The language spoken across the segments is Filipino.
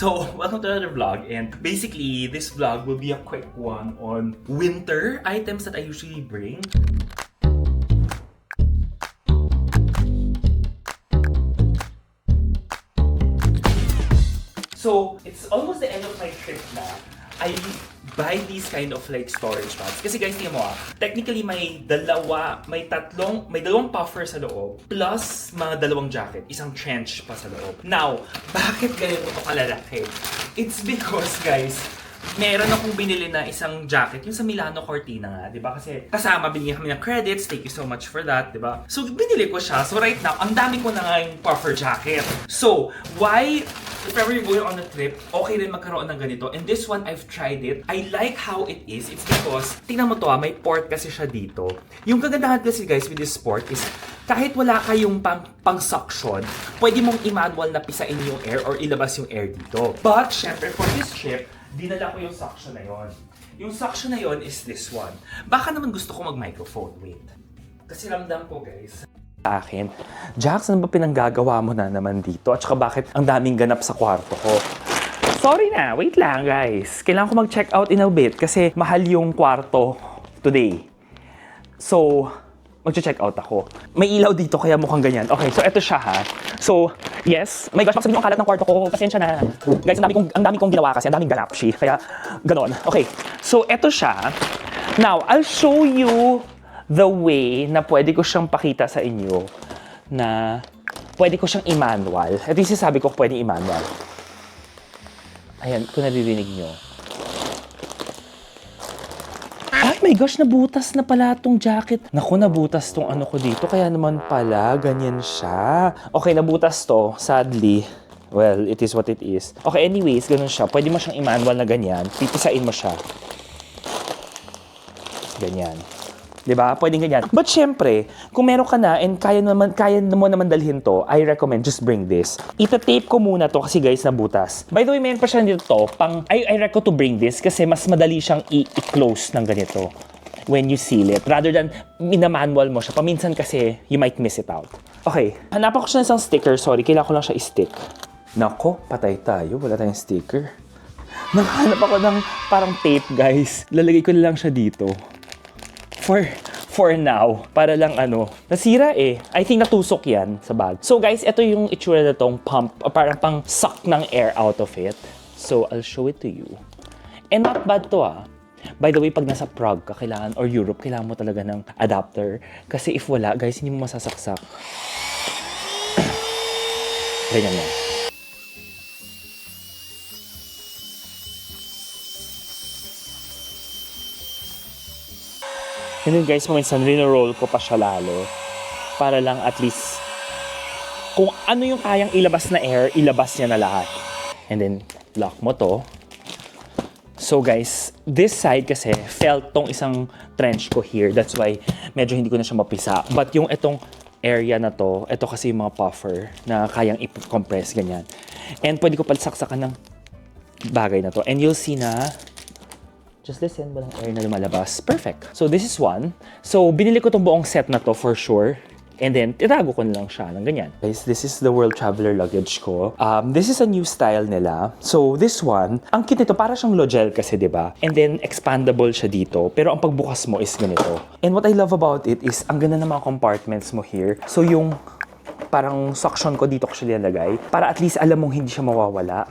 So, welcome to another vlog, and basically, this vlog will be a quick one on winter items that I usually bring. So, it's almost the end of my trip na. I buy these kind of like storage bags. Kasi guys, tingnan mo technically may dalawang puffer sa loob, plus mga dalawang jacket, isang trench pa sa loob. Now, bakit ganito ito kalalaki? It's because guys, meron akong binili na isang jacket, yung sa Milano Cortina nga, di ba? Kasi kasama, binigyan kami ng credits, thank you so much for that, di ba? So, binili ko siya. So, right now, ang dami ko na nga yung puffer jacket. So, why, if ever you're going on a trip, okay rin magkaroon ng ganito. And this one, I've tried it. I like how it is. It's because, tingnan mo to may port kasi siya dito. Yung kagandahan kasi guys with this port is, kahit wala kayong pang-suction, pwede mong i-manual na pisain yung air or ilabas yung air dito. But, syempre, for this trip, dinala ko yung suction na yon. Yung suction na yon is this one. Baka naman gusto ko mag-microphone. Wait. Kasi ramdam ko, guys. Akin, Jax, ano ba pinanggagawa mo na naman dito? At saka bakit ang daming ganap sa kwarto ko? Sorry na, wait lang, guys. Kailangan ko mag-check out in a bit kasi mahal yung kwarto today. So, mag-check out ako. May ilaw dito kaya mukhang ganyan. Okay, so eto siya ha. So, yes. My gosh, sabihin mo ang kalat ng kwarto ko. Pasensya na. Guys, ang dami kong ginawa kasi. Ang daming ganapshi. Kaya, ganon. Okay, so eto siya. Now, I'll show you the way na pwede ko siyang pakita sa inyo na pwede ko siyang i-manual. Ito yung sinasabi ko pwede i-manual. Ayan, kung naririnig nyo. Ay my gosh, nabutas na pala tong jacket. Naku, nabutas tong ano ko dito. Kaya naman pala, ganyan siya. Okay, nabutas to. Sadly. Well, it is what it is. Okay, anyways, ganun siya. Pwede mo siyang i-manual na ganyan. Pipisain mo siya. Ganyan. Diba? Pwedeng ganyan. But syempre, kung meron ka na and kaya mo naman dalhin to, I recommend just bring this. Ita-tape ko muna to kasi guys, nabutas. By the way, meron pa siya dito to. I recommend to bring this kasi mas madali siyang i-close ng ganito when you seal it. Rather than minamanual mo siya. Paminsan kasi, you might miss it out. Okay. Hanapan ko siya ng isang sticker. Sorry, kailangan ko lang siya i-stick. Nako, patay tayo. Wala tayong sticker. Nakahanap ako ng parang tape, guys. Lalagay ko na lang siya dito. For now, para lang nasira eh. I think natusok yan sa bag. So guys, ito yung itsura na tong pump, parang pang suck ng air out of it. So I'll show it to you. And not bad to By the way, pag nasa Prague ka, kailangan, or Europe, kailangan mo talaga ng adapter. Kasi if wala, guys, hindi mo masasaksak. Ganyan yan. And then guys, minsan rino-roll ko pa siya lalo para lang at least kung ano yung kayang ilabas na air, ilabas niya na lahat. And then, lock mo to. So guys, this side kasi felt tong isang trench ko here. That's why medyo hindi ko na siya mapisa. But yung itong area na to, ito kasi yung mga puffer na kayang i-compress, ganyan. And pwede ko palasaksakan ng bagay na to. And you'll see na just listen, walang air na lumalabas. Perfect. So, this is one. So, binili ko itong buong set na to for sure. And then, titago ko na lang siya ng ganyan. Guys, this is the World Traveler luggage ko. This is a new style nila. So, this one, ang cute nito, para siyang Logel kasi, di ba? And then, expandable siya dito. Pero ang pagbukas mo is ganito. And what I love about it is, ang ganda ng mga compartments mo here. So, yung parang suction ko dito ko siya nilalagay. Para at least alam mong hindi siya mawawala.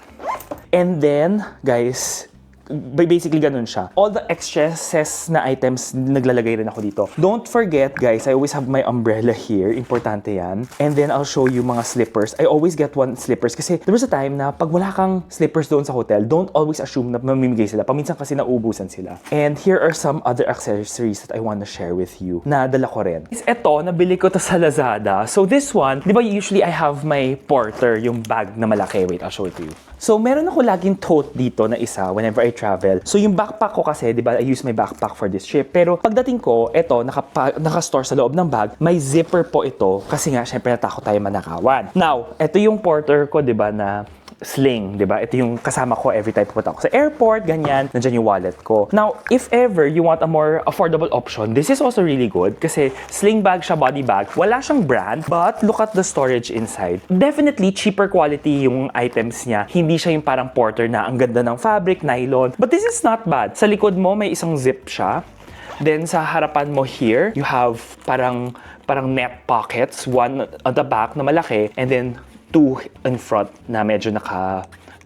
And then, guys, basically ganun siya. All the excesses na items, naglalagay rin ako dito. Don't forget, guys, I always have my umbrella here. Importante yan. And then, I'll show you mga slippers. I always get one slippers kasi there was a time na pag wala kang slippers doon sa hotel, don't always assume na mamimigay sila. Paminsan kasi nauubusan sila. And here are some other accessories that I want to share with you na dala ko rin. Ito, nabili ko to sa Lazada. So this one, di ba usually I have my Porter, yung bag na malaki. Wait, I'll show it to you. So, meron ako laging tote dito na isa whenever I travel. So, yung backpack ko kasi, di ba, I use my backpack for this trip. Pero, pagdating ko, ito, naka-store sa loob ng bag, may zipper po ito kasi nga, syempre, natakot tayo manakawan. Now, ito yung Porter ko, di ba, na sling, di ba? Ito yung kasama ko every time pupunta ako sa airport, ganyan. Nandiyan yung wallet ko. Now, if ever you want a more affordable option, this is also really good kasi sling bag siya, body bag. Wala siyang brand, but look at the storage inside. Definitely, cheaper quality yung items niya. Hindi siya yung parang porter na ang ganda ng fabric, nylon. But this is not bad. Sa likod mo, may isang zip siya. Then, sa harapan mo here, you have parang net pockets. One at the back na malaki, and then two in front na medyo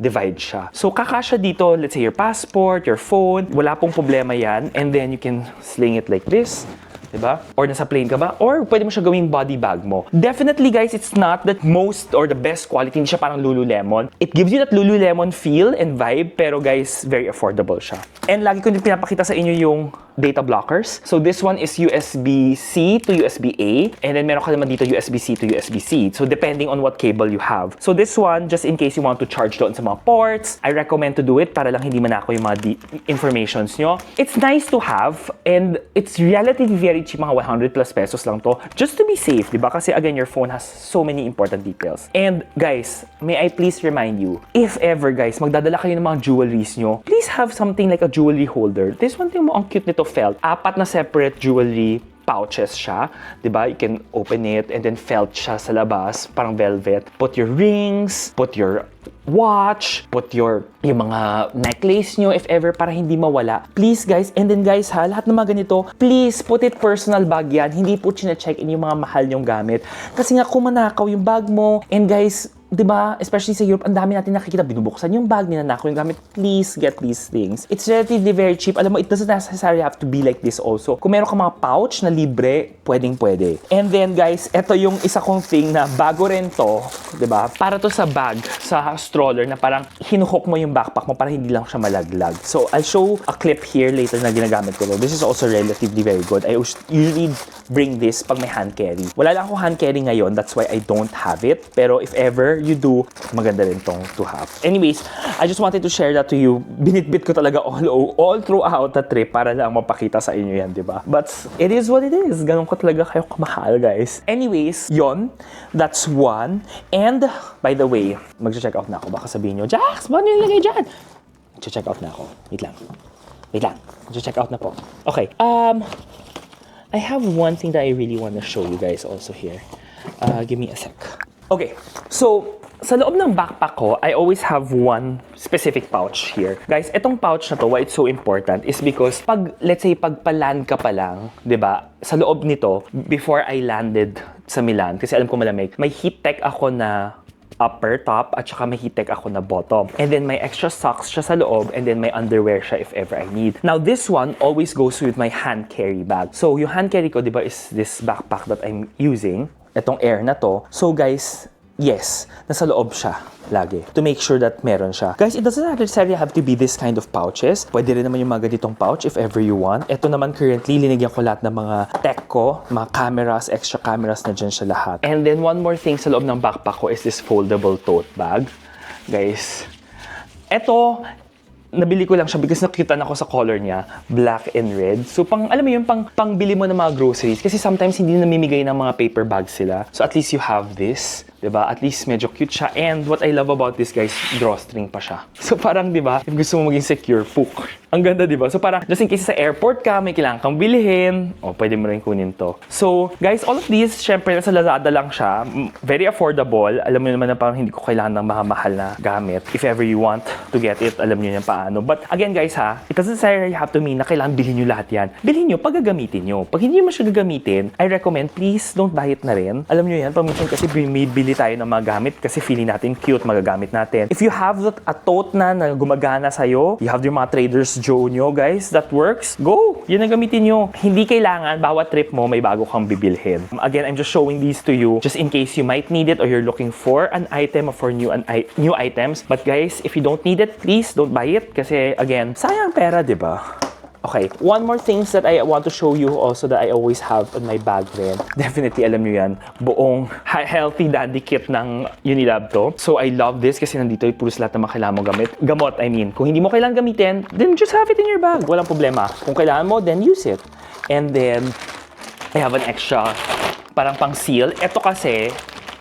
divide siya. So, kakasya dito, let's say your passport, your phone, wala pong problema yan. And then, you can sling it like this. Diba? Or nasa plane ka ba? Or pwede mo siya gawing body bag mo. Definitely, guys, it's not the most or the best quality. Hindi siya parang Lululemon. It gives you that Lululemon feel and vibe, pero guys, very affordable siya. And lagi ko din pinapakita sa inyo yung data blockers. So this one is USB-C to USB-A. And then meron ka naman dito USB-C to USB-C. So depending on what cable you have. So this one, just in case you want to charge doon sa mga ports, I recommend to do it para lang hindi manako yung mga informations nyo. It's nice to have, and it's relatively very cheap, mga 100 plus pesos lang to, just to be safe, di ba? Kasi again, your phone has so many important details. And guys, may I please remind you, if ever guys, magdadala kayo ng mga jewelries nyo, please have something like a jewelry holder. This one thing mo, ang cute nito, felt. 4 na separate jewelry pouches siya, 'di ba? You can open it and then felt siya sa labas, parang velvet. Put your rings, put your watch, put yung mga necklace nyo if ever para hindi mawala. Please guys, and then guys ha, lahat ng mga ganito, please put it personal bag yan. Hindi po chine-check in yung mga mahal nyong gamit. Kasi nga kung manakaw yung bag mo, and guys, 'di ba? Especially sa Europe, ang dami natin nakikita binubuksan yung bag, ninanakaw yung gamit. Please get these things. It's relatively very cheap. Alam mo, it doesn't necessarily have to be like this also. Kung meron ka mga pouch na libre, pwedeng-pwede. And then guys, ito yung isa kong thing na bago rin to, 'di ba? Para to sa bag, sa stroller na parang hinuhook mo yung backpack mo para hindi lang siya malaglag. So, I'll show a clip here later na ginagamit ko. This is also relatively very good. I usually bring this pag may hand carry. Wala lang akong hand carry ngayon, that's why I don't have it. Pero if ever you do, maganda rin tong to have. Anyways, I just wanted to share that to you. Binitbit ko talaga all throughout the trip para lang mapakita sa inyo yan, di ba? But it is what it is. Ganun ko talaga kayo kamahal, guys. Anyways, yon. That's one. And, by the way, mag-check out na ako. Baka sabihin nyo, Jax, ba nyo nilagay dyan? Mag-check out na ako. Wait lang. Mag-check out na po. Okay. I have one thing that I really want to show you guys also here. Give me a sec. Okay, so sa loob ng backpack ko, I always have one specific pouch here. Guys, itong pouch na to, why it's so important is because let's say, pagpa-land ka pa lang, di ba, sa loob nito, before I landed sa Milan, kasi alam ko malamig, may heat tech ako na upper top at saka may heat tech ako na bottom. And then may extra socks siya sa loob and then may underwear siya if ever I need. Now this one always goes with my hand carry bag. So yung hand carry ko, di ba, is this backpack that I'm using. Itong Air na to. So guys, yes, nasa loob siya lagi to make sure that meron siya. Guys, it doesn't necessarily have to be this kind of pouches. Pwede rin naman yung mga ganitong pouch if ever you want. Ito naman currently, linigyan ko lahat ng mga tech ko, mga cameras, extra cameras na dyan siya lahat. And then one more thing sa loob ng backpack ko is this foldable tote bag. Guys, ito, nabili ko lang siya because nakita ako sa color niya, black and red. So, alam mo yun, pangbili mo ng mga groceries. Kasi sometimes hindi namimigay ng mga paper bags sila. So, at least you have this. Diba? At least medyo cute siya. And what I love about this, guys, drawstring pa siya. So, parang, diba, if gusto mo maging secure, pook. Ang ganda, diba? So, parang, just in case sa airport ka, may kailangan kang bilhin, pwede mo rin kunin to. So, guys, all of these, syempre, nasa Lazada lang siya. Very affordable. Alam mo naman na parang hindi ko kailangan ng mahal na gamit. If ever you want to get it, alam nyo yan paano. But, again, guys, it doesn't necessarily have to mean na kailangan bilhin nyo lahat yan. Bilhin nyo pag gagamitin nyo. Pag hindi mo siya gagamitin, I recommend, please, don't buy it na rin. Alam nyo yan, paminsan kasi bili tayo ng mga gamit kasi feeling natin cute, magagamit natin. If you have a tote na gumagana sa'yo, you have your mga Trader's Joe nyo, guys, that works, go! Yan ang gamitin nyo. Hindi kailangan, bawat trip mo, may bago kang bibilhin. Again, I'm just showing these to you just in case you might need it or you're looking for an item or for new items. But guys, if you don't need it, please don't buy it kasi, again, sayang pera, diba? Okay, one more things that I want to show you also that I always have on my bag rin. Definitely, alam nyo yan, buong healthy dandy kit ng Unilab to. So, I love this kasi nandito yung puros lahat na mga kailangan mo gamot, I mean. Kung hindi mo kailangan gamitin, then just have it in your bag. Walang problema. Kung kailangan mo, then use it. And then, I have an extra, parang pang seal. Ito kasi,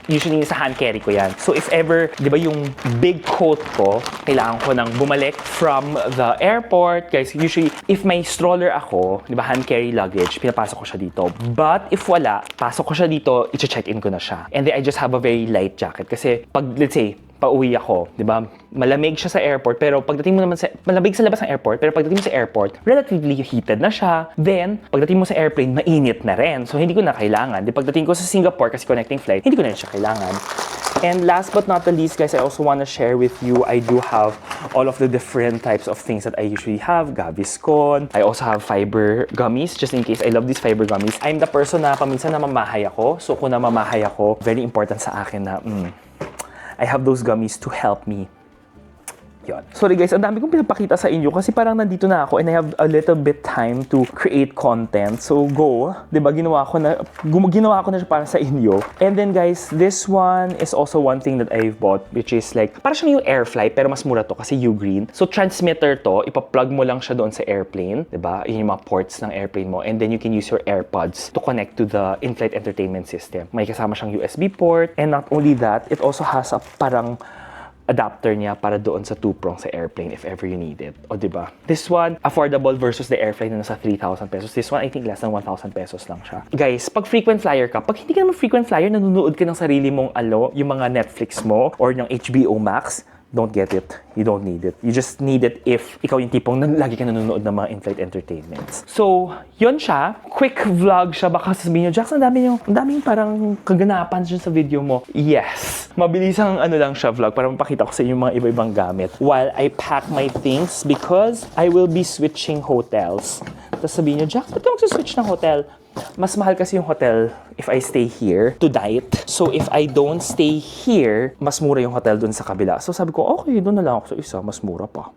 usually sa hand carry ko yan. So if ever, di ba yung big coat ko, kailangan ko nang bumalik from the airport. Guys, usually, if may stroller ako, di ba, hand carry luggage, pinapasok ko siya dito. But if wala, pasok ko siya dito, i-check-in ko na siya. And then I just have a very light jacket. Kasi pag, let's say, pauwi ako, di ba? Malamig siya sa airport, pero pagdating mo naman sa, malamig sa labas ng airport, pero pagdating mo sa airport, relatively heated na siya. Then, pagdating mo sa airplane, mainit na rin. So, hindi ko na kailangan. Di pagdating ko sa Singapore, kasi connecting flight, hindi ko na siya kailangan. And last but not the least, guys, I also want to share with you, I do have all of the different types of things that I usually have. Gaviscon. I also have fiber gummies, just in case. I love these fiber gummies. I'm the person na paminsan namamahay ako. So, kung namamahay ako, very important sa akin na, I have those gummies to help me. Yun. Sorry guys, ang dami kong pinapakita sa inyo kasi parang nandito na ako and I have a little bit time to create content. So go, 'di ba? Ginawa ko na siya para sa inyo. And then guys, this one is also one thing that I've bought, which is like para siyang yung Airfly pero mas mura to kasi Ugreen. So transmitter to, ipa-plug mo lang siya doon sa airplane, 'di ba? Yun yung mga ports ng airplane mo and then you can use your AirPods to connect to the in-flight entertainment system. May kasama siyang USB port and not only that, it also has a parang adapter niya para doon sa two-prong sa airplane if ever you need it. O, diba? This one, affordable versus the Airfly na nasa 3,000 pesos. This one, I think less than 1,000 pesos lang siya. Guys, pag frequent flyer ka, pag hindi ka naman frequent flyer, nanonood ka ng sarili mong yung mga Netflix mo or ng HBO Max, don't get it. You don't need it. You just need it if ikaw yung tipong lagi ka nanonood ng mga in-flight entertainments. So, yun siya. Quick vlog siya. Baka sabihin nyo, Jax, ang daming parang kaganapan dyan sa video mo. Yes. Mabilis ang lang siya vlog para mapakita ko sa inyo yung mga iba-ibang gamit while I pack my things because I will be switching hotels. Tapos sabihin nyo, Jax, ba't ka mag-switch ng hotel? Mas mahal kasi yung hotel if I stay here to diet. So, if I don't stay here, mas mura yung hotel dun sa kabila. So, sabi ko, okay, doon na lang ako sa isa. Mas mura pa.